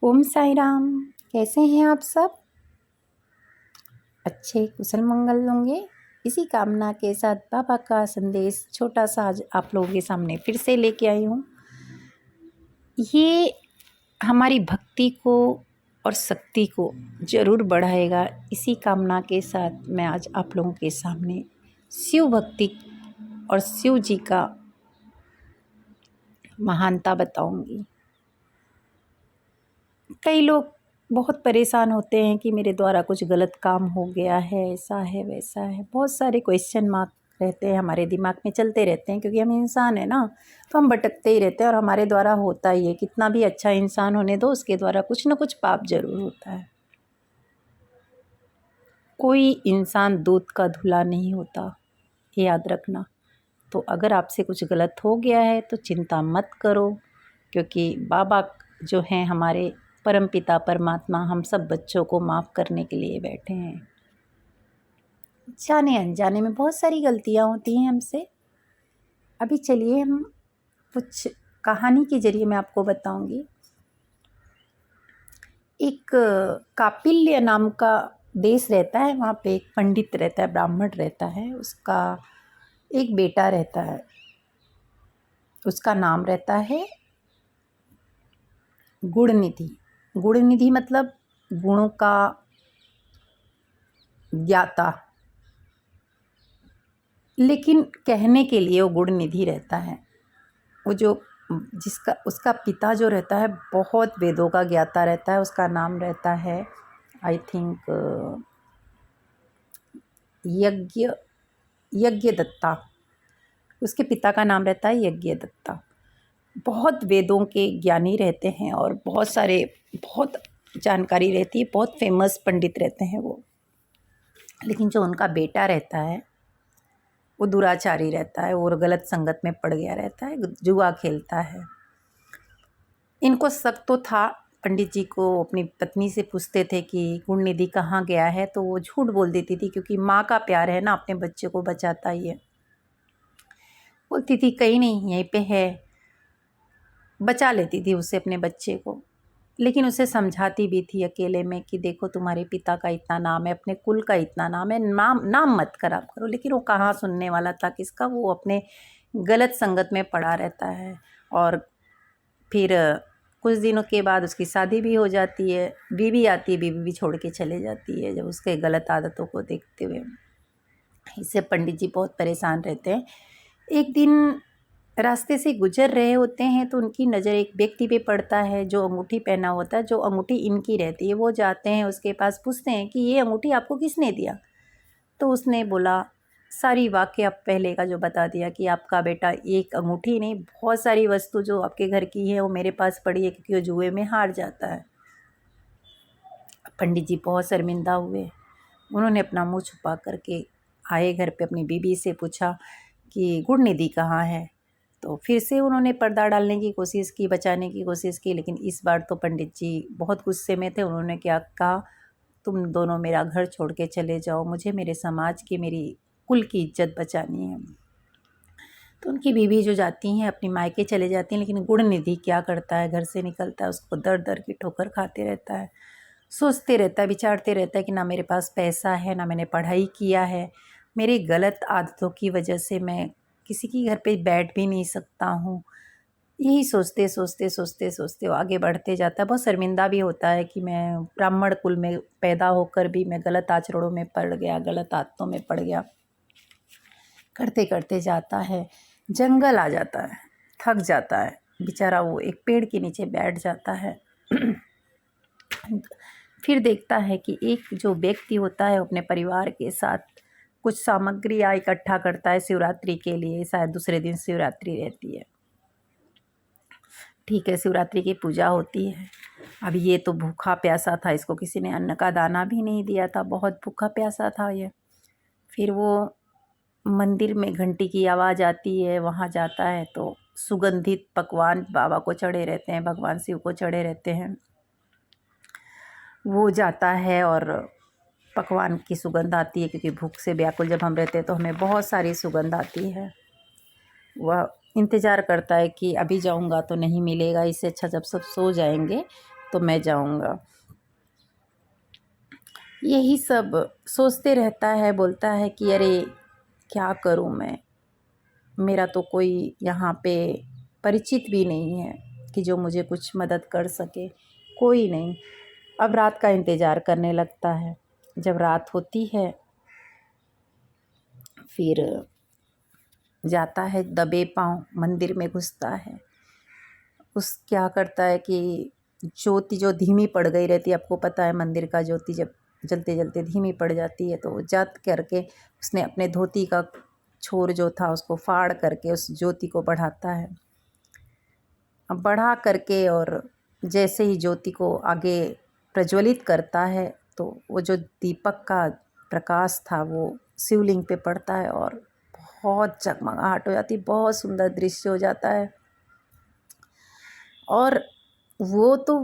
ओम साई राम। कैसे हैं आप सब? अच्छे कुशल मंगल होंगे। इसी कामना के साथ बाबा का संदेश छोटा सा आज आप लोगों के सामने फिर से लेके आई हूँ। ये हमारी भक्ति को और शक्ति को ज़रूर बढ़ाएगा। इसी कामना के साथ मैं आज आप लोगों के सामने शिव भक्ति और शिव जी का महानता बताऊंगी। कई लोग बहुत परेशान होते हैं कि मेरे द्वारा कुछ गलत काम हो गया है, ऐसा है वैसा है। बहुत सारे क्वेश्चन मार्क रहते हैं, हमारे दिमाग में चलते रहते हैं, क्योंकि हम इंसान है ना, तो हम भटकते ही रहते हैं और हमारे द्वारा होता ही है। कितना भी अच्छा इंसान होने दो, उसके द्वारा कुछ ना कुछ पाप जरूर होता है। कोई इंसान दूध का धुला नहीं होता, ये याद रखना। तो अगर आपसे कुछ गलत हो गया है तो चिंता मत करो, क्योंकि बाबा जो हैं हमारे परमपिता परमात्मा हम सब बच्चों को माफ़ करने के लिए बैठे हैं। जाने अनजाने में बहुत सारी गलतियां होती हैं हमसे। अभी चलिए हम कुछ कहानी के जरिए मैं आपको बताऊंगी। एक कापिल्य नाम का देश रहता है, वहाँ पे एक पंडित रहता है, ब्राह्मण रहता है। उसका एक बेटा रहता है, उसका नाम रहता है गुणनिधि। गुणनिधि मतलब गुणों का ज्ञाता, लेकिन कहने के लिए वो गुणनिधि रहता है। वो जो जिसका उसका पिता जो रहता है बहुत वेदों का ज्ञाता रहता है। उसका नाम रहता है आई थिंक यज्ञदत्ता। उसके पिता का नाम रहता है यज्ञदत्ता। बहुत वेदों के ज्ञानी रहते हैं और बहुत जानकारी रहती है, बहुत फेमस पंडित रहते हैं वो। लेकिन जो उनका बेटा रहता है वो दुराचारी रहता है और गलत संगत में पड़ गया रहता है, जुआ खेलता है। इनको शक तो था। पंडित जी को अपनी पत्नी से पूछते थे कि गुणनिधि कहाँ गया है, तो वो झूठ बोल देती थी, क्योंकि माँ का प्यार है ना, अपने बच्चे को बचाता ही है। बोलती थी कहीं नहीं, यहीं पे है, बचा लेती थी उसे, अपने बच्चे को। लेकिन उसे समझाती भी थी अकेले में कि देखो तुम्हारे पिता का इतना नाम है, अपने कुल का इतना नाम है, नाम मत खराब करो। लेकिन वो कहाँ सुनने वाला था किसका, वो अपने गलत संगत में पड़ा रहता है। और फिर कुछ दिनों के बाद उसकी शादी भी हो जाती है, बीवी आती है, बीवी भी छोड़ के चले जाती है जब उसके गलत आदतों को देखते हुए। इससे पंडित जी बहुत परेशान रहते हैं। एक दिन रास्ते से गुजर रहे होते हैं तो उनकी नज़र एक व्यक्ति पे पड़ता है जो अंगूठी पहना होता है, जो अंगूठी इनकी रहती है। वो जाते हैं उसके पास, पूछते हैं कि ये अंगूठी आपको किसने दिया। तो उसने बोला सारी वाक़या पहले का जो बता दिया कि आपका बेटा एक अंगूठी नहीं, बहुत सारी वस्तु जो आपके घर की है वो मेरे पास पड़ी है, क्योंकि वो जुए में हार जाता है। पंडित जी बहुत शर्मिंदा हुए। उन्होंने अपना मुँह छुपा करके आए घर पे, अपनी बीवी से पूछा कि गुणनिधि कहाँ है। तो फिर से उन्होंने पर्दा डालने की कोशिश की, बचाने की कोशिश की, लेकिन इस बार तो पंडित जी बहुत गुस्से में थे। उन्होंने क्या कहा, तुम दोनों मेरा घर छोड़ के चले जाओ, मुझे मेरे समाज की, मेरी कुल की इज्जत बचानी है। तो उनकी बीवी जो जाती हैं अपनी मायके चले जाती हैं, लेकिन गुणनिधि क्या करता है, घर से निकलता है, उसको दर दर की ठोकर खाते रहता है। सोचते रहता है, विचारते रहता है कि ना मेरे पास पैसा है, ना मैंने पढ़ाई किया है, मेरी गलत आदतों की वजह से मैं किसी की घर पे बैठ भी नहीं सकता हूँ। यही सोचते सोचते सोचते सोचते वो आगे बढ़ते जाता है। बहुत शर्मिंदा भी होता है कि मैं ब्राह्मण कुल में पैदा होकर भी मैं गलत आचरणों में पड़ गया, गलत आदतों में पड़ गया। करते करते जाता है, जंगल आ जाता है, थक जाता है बेचारा। वो एक पेड़ के नीचे बैठ जाता है। फिर देखता है कि एक जो व्यक्ति होता है अपने परिवार के साथ कुछ सामग्रियाँ इकट्ठा करता है शिवरात्रि के लिए। शायद दूसरे दिन शिवरात्रि रहती है। ठीक है, शिवरात्रि की पूजा होती है। अब ये तो भूखा प्यासा था, इसको किसी ने अन्न का दाना भी नहीं दिया था, बहुत भूखा प्यासा था ये। फिर वो मंदिर में घंटी की आवाज़ आती है, वहाँ जाता है तो सुगंधित पकवान बाबा को चढ़े रहते हैं, भगवान शिव को चढ़े रहते हैं। वो जाता है और पकवान की सुगंध आती है, क्योंकि भूख से व्याकुल जब हम रहते हैं तो हमें बहुत सारी सुगंध आती है। वह इंतज़ार करता है कि अभी जाऊंगा तो नहीं मिलेगा, इससे अच्छा जब सब सो जाएंगे तो मैं जाऊंगा। यही सब सोचते रहता है, बोलता है कि अरे क्या करूं मैं, मेरा तो कोई यहाँ पे परिचित भी नहीं है कि जो मुझे कुछ मदद कर सके, कोई नहीं। अब रात का इंतज़ार करने लगता है। जब रात होती है फिर जाता है, दबे पाँव मंदिर में घुसता है। उस क्या करता है कि ज्योति जो धीमी पड़ गई रहती है, आपको पता है मंदिर का ज्योति जब जलते जलते धीमी पड़ जाती है, तो जात करके उसने अपने धोती का छोर जो था उसको फाड़ करके उस ज्योति को बढ़ाता है। अब बढ़ा करके और जैसे ही ज्योति को आगे प्रज्वलित करता है तो वो जो दीपक का प्रकाश था वो शिवलिंग पे पड़ता है और बहुत जगमगाहट हो जाती है, बहुत सुंदर दृश्य हो जाता है। और वो तो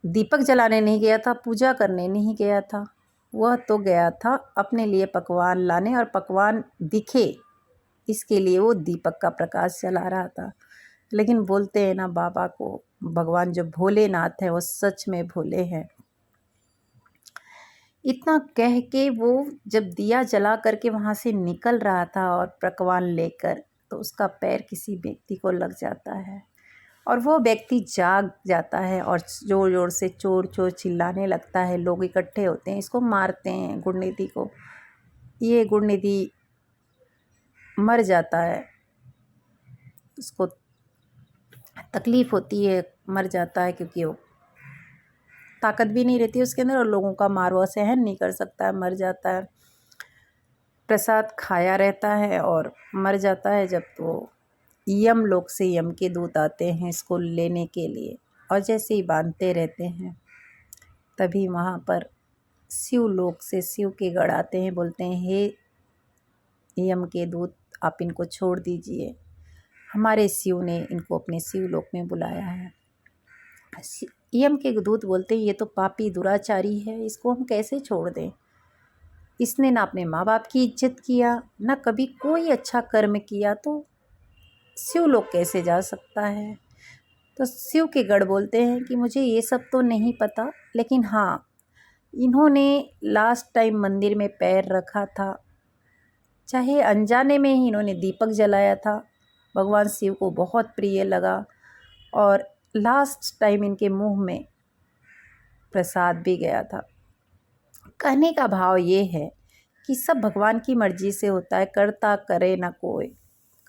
दीपक जलाने नहीं गया था, पूजा करने नहीं गया था, वह तो गया था अपने लिए पकवान लाने, और पकवान दिखे इसके लिए वो दीपक का प्रकाश जला रहा था। लेकिन बोलते हैं ना बाबा को, भगवान जो भोलेनाथ है वो सच में भोले हैं। इतना कह के वो जब दिया जला करके वहाँ से निकल रहा था और पकवान लेकर, तो उसका पैर किसी व्यक्ति को लग जाता है और वो व्यक्ति जाग जाता है और ज़ोर ज़ोर से चोर चोर चिल्लाने लगता है। लोग इकट्ठे होते हैं, इसको मारते हैं गुड़निधि को। ये गुड़निधि मर जाता है, उसको तकलीफ़ होती है, मर जाता है क्योंकि वो ताकत भी नहीं रहती उसके अंदर और लोगों का मार वह सहन नहीं कर सकता है, मर जाता है। प्रसाद खाया रहता है और मर जाता है। जब तो यम लोक से यम के दूत आते हैं इसको लेने के लिए, और जैसे ही बांधते रहते हैं तभी वहाँ पर शिव लोक से शिव के गण आते हैं, बोलते हैं हे यम के दूत आप इनको छोड़ दीजिए, हमारे शिव ने इनको अपने शिव लोक में बुलाया है। यम के दूत बोलते हैं ये तो पापी दुराचारी है, इसको हम कैसे छोड़ दें, इसने ना अपने माँ बाप की इज्जत किया, ना कभी कोई अच्छा कर्म किया, तो शिवलोक कैसे जा सकता है। तो शिव के गण बोलते हैं कि मुझे ये सब तो नहीं पता, लेकिन हाँ इन्होंने लास्ट टाइम मंदिर में पैर रखा था, चाहे अनजाने में ही इन्होंने दीपक जलाया था, भगवान शिव को बहुत प्रिय लगा और लास्ट टाइम इनके मुंह में प्रसाद भी गया था। कहने का भाव ये है कि सब भगवान की मर्जी से होता है, करता करे ना कोई,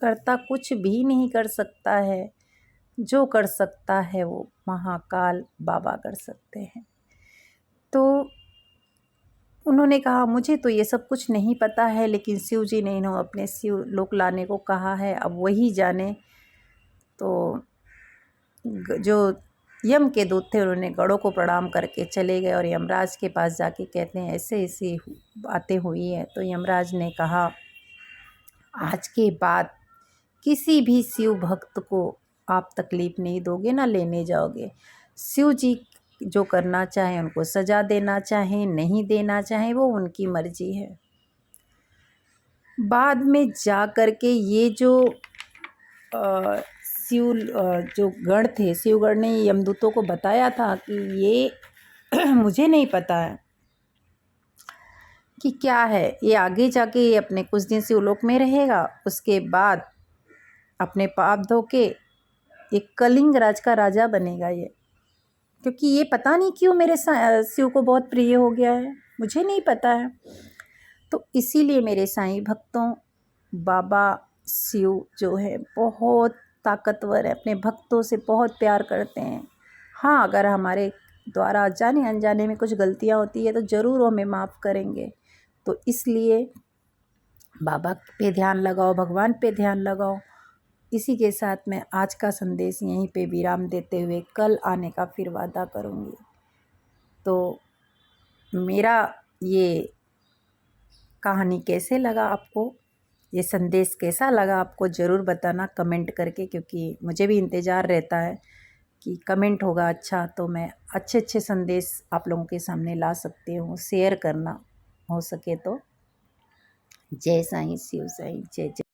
करता कुछ भी नहीं कर सकता है, जो कर सकता है वो महाकाल बाबा कर सकते हैं। तो उन्होंने कहा मुझे तो ये सब कुछ नहीं पता है, लेकिन शिव जी ने इन्हों अपने शिव लोक लाने को कहा है, अब वही जाने। तो जो यम के दूत थे उन्होंने गणों को प्रणाम करके चले गए और यमराज के पास जाके कहते हैं ऐसे ऐसी बातें हुई हैं। तो यमराज ने कहा आज के बाद किसी भी शिव भक्त को आप तकलीफ़ नहीं दोगे, ना लेने जाओगे। शिव जी जो करना चाहें उनको सज़ा देना चाहें नहीं देना चाहें वो उनकी मर्जी है। बाद में जा कर के ये जो शिव जो गण थे, शिवगण ने यमदूतों को बताया था कि ये मुझे नहीं पता है कि क्या है, ये आगे जाके ये अपने कुछ दिन शिवलोक में रहेगा, उसके बाद अपने पाप धो के एक कलिंग राज का राजा बनेगा ये, क्योंकि ये पता नहीं क्यों मेरे शिव को बहुत प्रिय हो गया है, मुझे नहीं पता है। तो इसीलिए मेरे साईं भक्तों, बाबा शिव जो है बहुत ताकतवर है, अपने भक्तों से बहुत प्यार करते हैं। हाँ अगर हमारे द्वारा जाने अनजाने में कुछ गलतियाँ होती है तो ज़रूर हमें माफ़ करेंगे। तो इसलिए बाबा पे ध्यान लगाओ, भगवान पे ध्यान लगाओ। इसी के साथ मैं आज का संदेश यहीं पे विराम देते हुए कल आने का फिर वादा करूँगी। तो मेरा ये कहानी कैसे लगा आपको, ये संदेश कैसा लगा आपको ज़रूर बताना कमेंट करके, क्योंकि मुझे भी इंतज़ार रहता है कि कमेंट होगा अच्छा तो मैं अच्छे अच्छे संदेश आप लोगों के सामने ला सकती हूँ, शेयर करना हो सके तो। जय साईं, शिव साईं, जय जय।